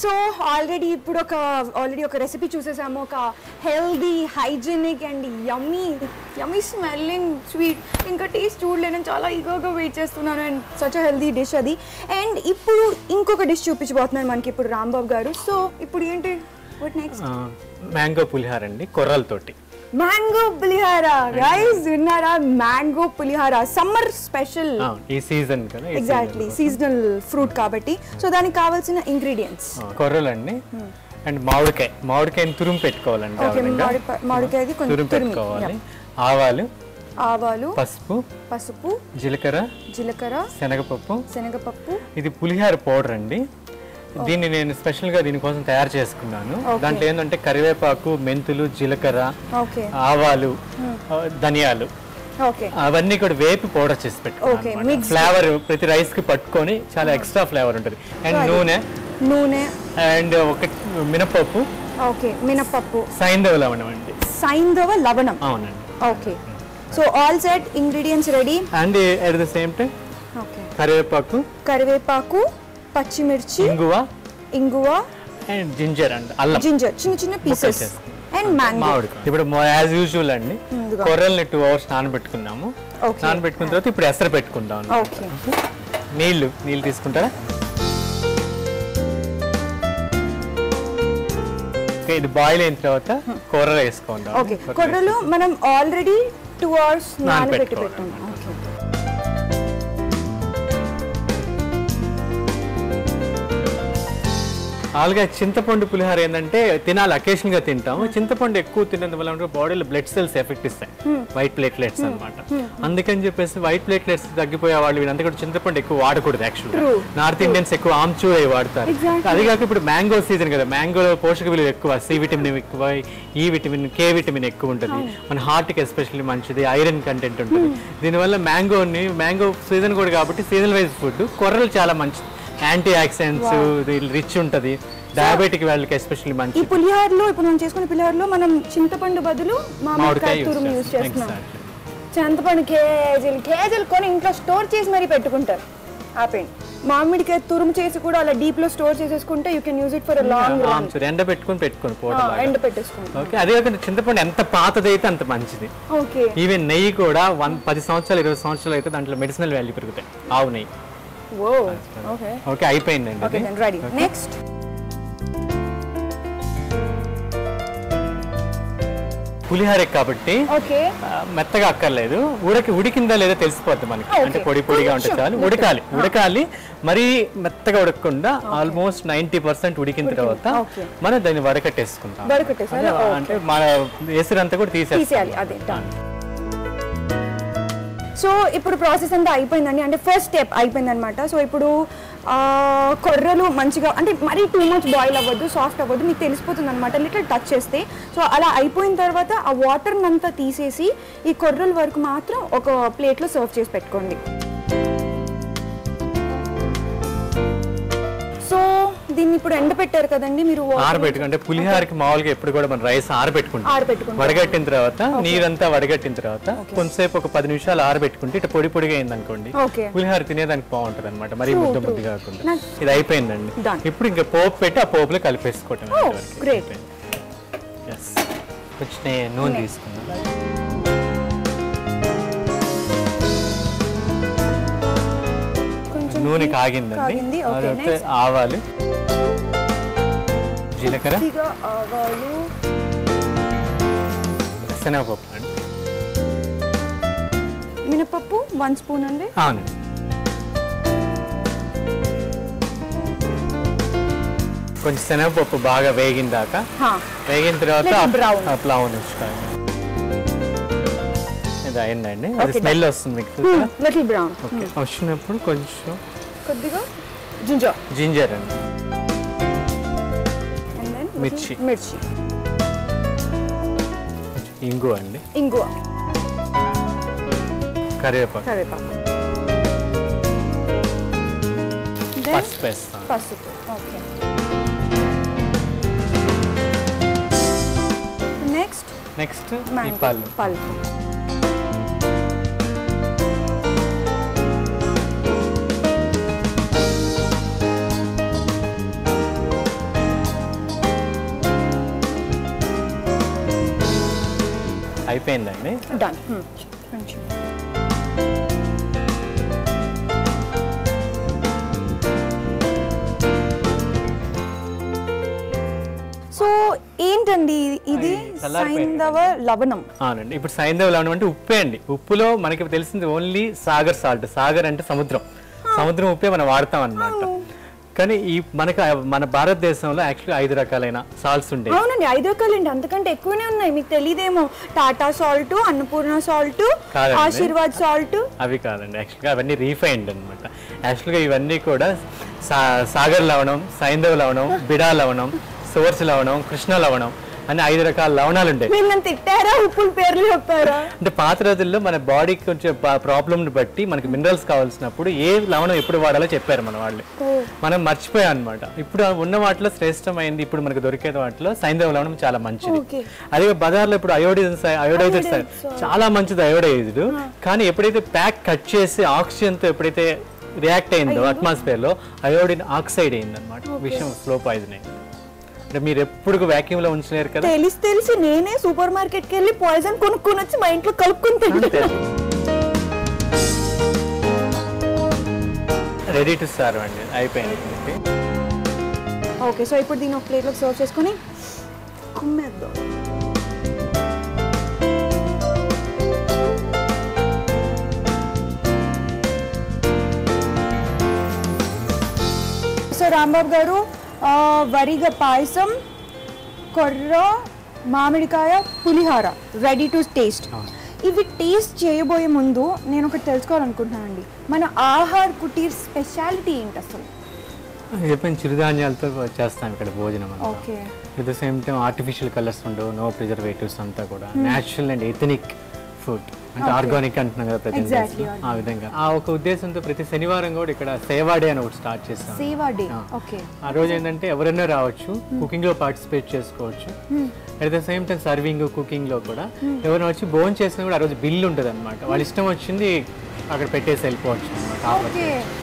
So already ఒక recipe చూసేసాము, ఒక healthy hygienic and yummy smelling sweet. ఇంకా టేస్ట్ చూడలేను, చాలా ఈగోగా వెయిట్ చేస్తున్నాను. And such a healthy dish అది. అండ్ ఇప్పుడు ఇంకొక డిష్ చూపించబోతున్నారు మనకి ఇప్పుడు రాంబాబు గారు. సో ఇప్పుడు ఏంటి, వాట్ నెక్స్ట్? మ్యాంగో పులిహార అండి, కొర్రలతోటి. మ్యాంగో పులిహార గైస్, విన్నారా? మ్యాంగో పులిహార సమ్మర్ స్పెషల్, ఈ సీజన్ కదా. ఎగ్జాక్ట్లీ, సీజనల్ ఫ్రూట్ కాబట్టి. సో దానికి కావాల్సిన ఇంగ్రీడియంట్స్ కొర్రలండి అండ్ మామిడికాయని తురుము పెట్టుకోవాలండి. మామిడికాయది తురుము పెట్టుకోవాలి. ఆవాలు, పసుపు, జీలకర్ర, శనగపప్పు. ఇది పులిహార పౌడర్ అండి. దీన్ని నేను స్పెషల్ గా దీనికోసం తయారు చేసుకున్నాను. దాంట్లో ఏంటంటే కరివేపాకు, మెంతులు, జీలకర్ర, ఆవాలు, ధనియాలు అవన్నీ కూడా వేపి పౌడర్ చేసి పెట్టుకున్నాను. ఫ్లేవర్ ప్రతి రైస్ కి పట్టుకొని చాలా ఎక్స్ట్రా ఫ్లేవర్ ఉంటుంది. అండ్ నూనె అండ్ ఒక మినపప్పు, సైంధవ లవణం. అవునండి. Okay, so all set ingredients ready. And at the same time కరివేపాకు, పచ్చిమిర్చి, ఇంగువ అండ్ జింజర్ అండ్ అల్లం, చిన్న చిన్న పీసెస్. And mango. ఇప్పుడు యాజ్ యూజువల్ అండి, కొర్రల్ని 2 hours నానబెట్టుకున్నాము. నానబెట్టుకున్న తర్వాత ఇప్పుడు ఎసరు పెట్టుకుంటాం. నీళ్లు తీసుకుంటారా? ఇది బాయిల్ అయిన తర్వాత కొర్రలు వేసుకుంటాం. కొర్రలు మనం ఆల్రెడీ 2 hours నానబెట్టి పెట్టుకున్నాం. అలాగే చింతపండు పులిహార ఏంటంటే తినాలి, అకేషన్ గా తింటాము. చింతపండు ఎక్కువ తిన్నందువల్ల బాడీలో బ్లడ్ సెల్స్ ఎఫెక్ట్ ఇస్తాయి, వైట్ ప్లేట్లెట్స్ అనమాట. అందుకని చెప్పేసి వైట్ ప్లేట్లెట్స్ తగ్గిపోయే వాళ్ళు వీళ్ళంతా కూడా చింతపండు ఎక్కువ వాడకూడదు. యాక్చువల్గా నార్త్ ఇండియన్స్ ఎక్కువ ఆమ్చూర్ అవి వాడతారు. అది కాక ఇప్పుడు మ్యాంగో సీజన్ కదా, మ్యాంగోలో పోషక విలువ ఎక్కువ, సి విటమిన్ ఎక్కువ, ఈ విటమిన్, కే విటమిన్ ఎక్కువ ఉంటుంది. మన హార్ట్ కి ఎస్పెషల్లీ మంచిది, ఐరన్ కంటెంట్ ఉంటుంది. దీనివల్ల మ్యాంగో సీజన్ కూడా కాబట్టి సీజన్ వైజ్ ఫుడ్ కొర్రలు చాలా మంచిది. యాంటీ ఆక్సిడెంట్స్ రిచ్ ఉంటది, డయాబెటిక్ వాళ్ళకి ఎస్పెషల్లీ మంచి. ఈ పులిహారలో ఇప్పుడు మనం చేసుకునే పులిహారలో మనం చింతపండు బదులు మామిడికాయ తురుము యూస్ చేస్తున్నాం. చింతపండు కేజీలు కొని ఇంట్లో స్టోర్ చేసి మరీ పెట్టుకుంటారు. ఆపేయండి. మామిడికాయ తురుము చేసి కూడా అలా డీప్ లో స్టోర్ చేసేసుకుంటే you can use it for long run. ఎండ పెట్టుకొని ఎండ పెట్టేసుకోండి. ఓకే, అదే కాకుండా చింతపండు ఎంత పాతదైతే అంత మంచిది. ఓకే, ఈవెన్ నెయ్యి కూడా 10 సంవత్సరాలు 20 సంవత్సరాలు అయితే దాంట్లో మెడిసినల్ వాల్యూ పెరుగుతాయి, ఆవు నెయ్యి. ఓకే, అయిపోయిందండి. నెక్స్ట్ పులిహార కాబట్టి మెత్తగా అక్కర్లేదు, ఉడికిందా లేదా తెలిసిపోద్ది మనకి. అంటే పొడిగా ఉంటే చాలు. ఉడకాలి, మరీ మెత్తగా ఉడకకుండా ఆల్మోస్ట్ 90% ఉడికిన తర్వాత మనం దాన్ని వడకట్టేసుకుంటాం. అంటే మన ఎసురంతా కూడా తీసేయాలి. సో ఇప్పుడు ప్రాసెస్ అంతా అయిపోయిందండి, అంటే ఫస్ట్ స్టెప్ అయిపోయింది అనమాట. సో ఇప్పుడు కొర్రలు మంచిగా, అంటే మరీ టూ మచ్ బాయిల్ అవ్వద్దు, సాఫ్ట్ అవ్వద్దు, మీకు తెలిసిపోతుంది అనమాట లిటిల్ టచ్ చేస్తే. సో అలా అయిపోయిన తర్వాత ఆ వాటర్ని అంతా తీసేసి ఈ కొర్రల వరకు మాత్రం ఒక ప్లేట్లో సర్వ్ చేసి పెట్టుకోండి. సో దీన్ని ఇప్పుడు ఎండబెట్టారు కదండి మీరు. ఆరబెట్టుకుంటే పులిహారకి మామూలుగా ఎప్పుడు కూడా మనం రైస్ ఆరబెట్టుకుంటాం. వడగట్టిన తర్వాత నీరంతా వడగట్టిన తర్వాత కొంతసేపు ఒక 10 నిమిషాలు ఆరబెట్టుకుంటే ఇట్లా పొడిగా అయింది అనుకోండి, పులిహార తినేదానికి బాగుంటుంది అనమాట, మరీ ముద్ద కాకుండా. ఇది అయిపోయిందండి. ఇప్పుడు ఇంకా పోపు పెట్టి ఆ పోపులో కలిపేసుకోవటం. కొంచెం నూనె తీసుకుందాం. నూనె కాగిందండి. ఆవాలు, జీలకర్ర, శనగపప్పు అండి, మినపప్పు 1 స్పూన్ అండి. అవునండి. కొంచెం శనగపప్పు బాగా వేగిన తర్వాత బ్రౌన్ ఇది అయిందండి. అది స్మెల్ వస్తుంది మీకు వచ్చినప్పుడు కొద్దిగా జింజర్ అండి, మిర్చి, ఇంగువ అండి, కరివేపాకు, పసుపు. Okay, next pulp. అయిపోయిందండి. డన్. సో ఏంటండి ఇది? సైంధవ లవణం. అవునండి. ఇప్పుడు సైంధవ లవణం అంటే ఉప్పే అండి. ఉప్పులో మనకి తెలిసింది ఓన్లీ సాగర్ సాల్ట్. సాగర్ అంటే సముద్రం. సముద్రం ఉప్పే మనం వాడతాం అన్నమాట. కానీ ఈ మన భారతదేశంలో యాక్చువల్లీ 5 రకాలైన సాల్ట్స్ ఉంటాయి. అవునండి, 5 రకాలండి, అంతకంటే ఎక్కువనే ఉన్నాయి. మీకు తెలియదేమో. Tata salt, Annapurna salt, Aashirvaad salt. అవి కాదండి, యాక్చువల్గా అవన్నీ రీఫైన్డ్ అనమాట. యాక్చువల్గా ఇవన్నీ కూడా సాగర్ లవణం, సైంధవ లవణం, బిడా లవణం, సోర్స్ లవణం, కృష్ణ లవణం అని 5 రకాల లవణాలు ఉంటాయి. మీరు తిట్టారా? ఉప్పుల పేర్లు చెప్పారా? అంటే పాత రోజుల్లో మన బాడీకి కొంచెం ప్రాబ్లమ్ని బట్టి మనకి మినరల్స్ కావాల్సినప్పుడు ఏ లవణం ఎప్పుడు వాడాలో చెప్పారు మన వాళ్ళు. మనం మర్చిపోయాం అనమాట. ఇప్పుడు ఉన్న వాటిలో శ్రేష్టమైంది ఇప్పుడు మనకు దొరికే వాటిలో సైంధవ లవణం చాలా మంచిది. అదే బజార్లో ఇప్పుడు అయోడైజ్డ్ చాలా మంచిది అయోడైజ్డ్. కానీ ఎప్పుడైతే ప్యాక్ కట్ చేసి ఆక్సిజన్తో ఎప్పుడైతే రియాక్ట్ అయిందో అట్మాస్ఫియర్ లో అయోడిన్ ఆక్సైడ్ అయింది అనమాట. విషయం స్లో పాయిజన్ అయింది. అంటే మీరు ఎప్పుడు వ్యాక్యూమ్ లో ఉంచలేరు కదా. తెలిసి నేనే సూపర్ మార్కెట్ కి వెళ్ళి పాయిజన్ కొనుక్కొని వచ్చి మా ఇంట్లో కలుపుకొని తింటాను. రెడీ టు సర్వ్ అండి, అయిపోయింది. ఓకే, సో ఇప్పుడు దీన్ని ఒక ప్లేట్లోకి సర్వ్ చేసుకొని కుమ్మేద్దాం. సో రాంబాబు గారు, వరిగ పాయసం, కొర్ర, మామిడికాయ పులిహార రెడీ టు టేస్ట్. ఇవి టేస్ట్ చేయబోయే ముందు నేను ఒకటి తెలుసుకోవాలనుకుంటున్నానండి. మన ఆహార్ కుటీర్ స్పెషాలిటీ ఏంటి అసలు? చెప్పిన చిరుధాన్యాలతో చేస్తాం ఇక్కడ భోజనం. Okay. At the same time artificial colours ఉండవు, నో ప్రిజర్వేటివ్స్, అంతా కూడా న్యాచురల్ అండ్ ఎథనిక్ ఫుడ్. అంటే ఆర్గానిక్ అంటున్నాం కదా ప్రతి ఆ విధంగా. ఆ ఒక ఉద్దేశంతో ప్రతి శనివారం కూడా ఇక్కడ సేవా డే అని ఒకటి స్టార్ట్ చేస్తాం. ఆ రోజు ఏంటంటే ఎవరైనా రావచ్చు, కుకింగ్ లో పార్టిసిపేట్ చేసుకోవచ్చు. At the same time serving, cooking లో కూడా ఎవరైనా వచ్చి భోజనం చేసినా కూడా ఆ రోజు బిల్ ఉంటుంది అనమాట. వాళ్ళ ఇష్టం వచ్చింది అక్కడ పెట్టేసి వెళ్ళిపోవచ్చు అనమాట.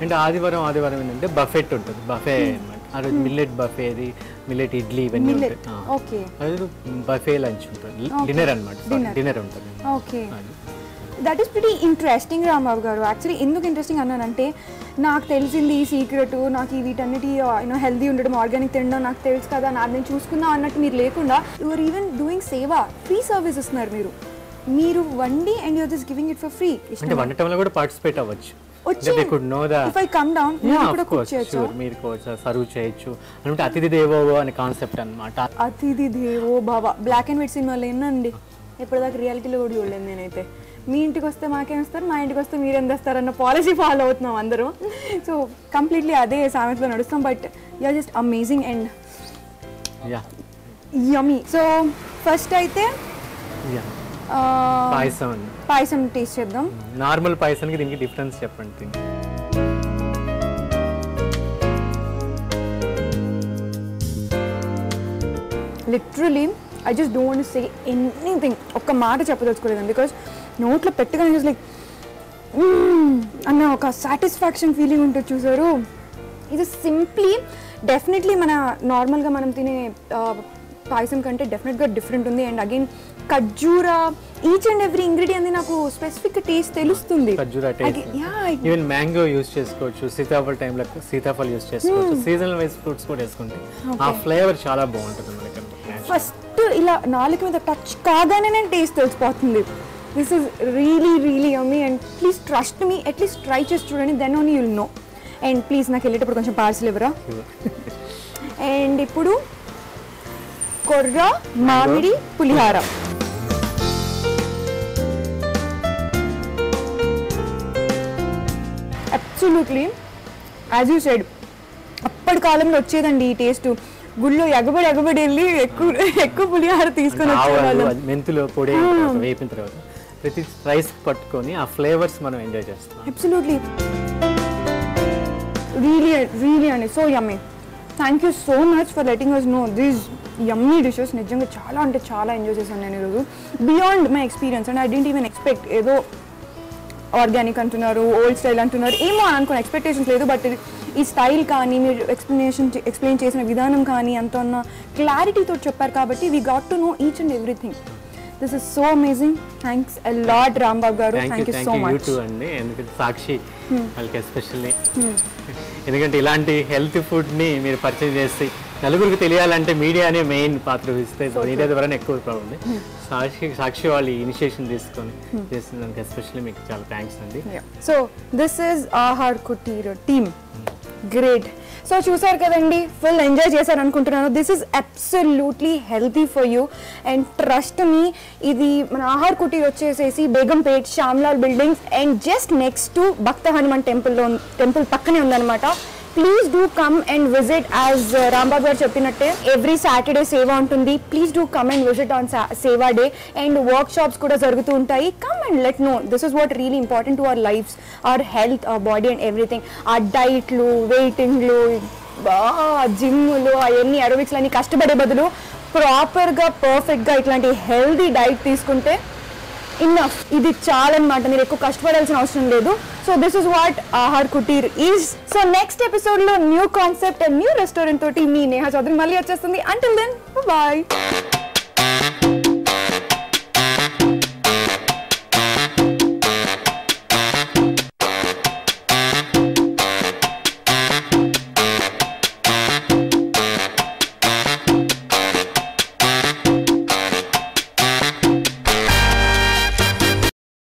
అంటే ఆదివారం ఏంటంటే బఫెట్ ఉంటుంది, బఫే అనమాట. ఆ రోజు మిల్లెట్ బఫేది, మిల్లెట్ ఇడ్లీ ఇవన్నీ ఉంటాయి. అది బఫే లంచ్ ఉంటుంది, డిన్నర్ అనమాట. డిన్నర్ ఉంటుంది. That is pretty interesting Rambabu గారు. యాక్చువల్లీ ఎందుకు ఇంట్రెస్టింగ్ అన్నానంటే, నాకు తెలిసింది ఈ సీక్రెట్, నాకు వీటన్నిటి హెల్దీ ఉండడం, ఆర్గానిక్ తినడం నాకు తెలుసు కదా, నేను చూసుకుందాం అన్నట్టు మీరు లేకుండా you are even doing seva, free service ఇస్తున్నారు మీరు వండి and you're just giving it for free. అంటే వండటంలో కూడా పార్టిసిపేట్ అవ్వచ్చు. మీరు సర్వ్ చేయొచ్చు అంటే అతిథి దేవో అనే కాన్సెప్ట్ అనమాట. అతిథి దేవో భవ బ్లాక్ అండ్ వైట్ సినిమాలో ఏంటండి, ఎప్పటిదాకా రియాలిటీలో కూడా చూడలేదు నేనైతే. మీ ఇంటికి వస్తే మాకేం వస్తారు, మా ఇంటికి వస్తే మీరేం తెస్తారు అన్న పాలసీ ఫాలో అవుతున్నాం అందరూ. సో కంప్లీట్లీ అదే సామెతలో నడుస్తాం. But you are just amazing and yummy. So first అయితే పాయసం టేస్ట్ చేద్దాం. నార్మల్ పాయసానికి దీనికి డిఫరెన్స్ చెప్పండి. Literally I just don't want to say anything. ఒక్క మాట చెప్పదలుచుకోలేదండి. బికాస్ నోట్లో పెట్టగానే జస్ట్ లైక్ అన్న ఒక సాటిస్ఫాక్షన్ ఫీలింగ్ ఉంటుంది చూసారు. ఇది సింప్లీ డెఫినెట్లీ మన నార్మల్గా మనం తినే పాయసం కంటే డెఫినెట్గా డిఫరెంట్ ఉంది. అండ్ అగైన్ ఖర్జూరా, ఈచ్ అండ్ ఎవ్రీ ఇంగ్రీడియంట్ నాకు స్పెసిఫిక్ టేస్ట్ తెలుస్తుంది. ఖర్జూరా టేస్ట్, ఈవెన్ మ్యాంగో యూస్ చేసుకోవచ్చు, సీతాఫల టైంలో సీతాఫల్ యూస్ చేసుకోవచ్చు, సీజనల్ వైజ్ ఫ్రూట్స్ కూడా వేసుకుంటే ఆ ఫ్లేవర్ చాలా బాగుంటుంది మనకి. ఫస్ట్ ఇలా నాలుగు మీద టచ్ కాగానే నేను టేస్ట్ తెలిసిపోతుంది. This is really really yummy and please trust me, at least try చేసి చూడండి, then only you'll know. And please నాకు వెళ్ళేటప్పుడు కొంచెం పార్సల్ ఇవ్వరా. అండ్ ఇప్పుడు కొర్ర మామిడి పులిహార. అబ్సల్యూట్లీ యాజ్ యూ సెడ్ అప్పటి కాలంలో వచ్చేదండి ఈ టేస్ట్. గుళ్ళో ఎగబడి వెళ్ళి ఎక్కువ పులిహార తీసుకొని వచ్చేవాళ్ళం. మెంతులు పొడి వేపిన తర్వాత ప్రతి రైస్ పట్టుకొని ఆ ఫ్లేవర్స్ మనం ఎంజాయ్ చేస్తాం. అబ్సల్యూట్లీ రియలీ అండి, so yummy. Thank you so much for letting us know these yummy dishes. నిజంగా చాలా అంటే చాలా ఎంజాయ్ చేశాను నేను ఈరోజు, beyond my experience. And I didn't even expect ఏదో ఆర్గానిక్ అంటున్నారు, ఓల్డ్ స్టైల్ అంటున్నారు, ఏమో అనుకున్న ఎక్స్పెక్టేషన్స్ లేదు. బట్ ఈ స్టైల్ కానీ మీరు ఎక్స్ప్లెయిన్ చేసిన విధానం కానీ అంత ఉన్న క్లారిటీతో చెప్పారు కాబట్టి we got to know each and everything. This is so amazing. Thanks a lot Rambabu garu. Thank you so much అండి. ఎందుకంటే సాక్షి వాళ్ళకి ఎస్పెషల్లీ ఎందుకంటే ఇలాంటి హెల్తీ ఫుడ్ని మీరు పర్చేజ్ చేసి నలుగురికి తెలియాలంటే మీడియానే మెయిన్ పాత్ర వహిస్తే మీడియా ద్వారా ఎక్కువ ప్రాబ్లం. సాక్షి వాళ్ళు ఇనిషియేషన్ తీసుకొని చేసినందుకు ఎస్పెషల్లీ మీకు చాలా థ్యాంక్స్ అండి. So this is Aahar Kutir team. Great. So చూసారు కదండి, ఫుల్ ఎంజాయ్ చేశారు అనుకుంటున్నాను. This is absolutely healthy for you and trust me. ఇది మన ఆహార్ కుటీర్ వచ్చేసేసి Begumpet Shyamlal buildings and just next to Bhakta Hanuman temple పక్కనే ఉందన్నమాట. Please do come and visit. As Rambabu గారు చెప్పినట్టే ఎవ్రీ సాటర్డే సేవ ఉంటుంది. Please do come and visit on సేవా డే అండ్ వర్క్ షాప్స్ కూడా జరుగుతూ ఉంటాయి. Come and let know this is what really important to our lives, our health, our body and everything. ఆ డైట్లు, వెయిటింగ్లు, జిమ్లు, అవన్నీ అరోబిక్స్లు అన్ని కష్టపడే బదులు ప్రాపర్గా పర్ఫెక్ట్గా ఇట్లాంటి హెల్తీ డైట్ తీసుకుంటే ఇన్నఫ్. ఇది చాలన్నమాట, మీరు ఎక్కువ కష్టపడాల్సిన అవసరం లేదు. So this is what Aahar Kutir is. So next episode లో new concept and new restaurant తోటి మీ నేహా చౌదరి మళ్ళీ వచ్చేస్తుంది. Until then bye.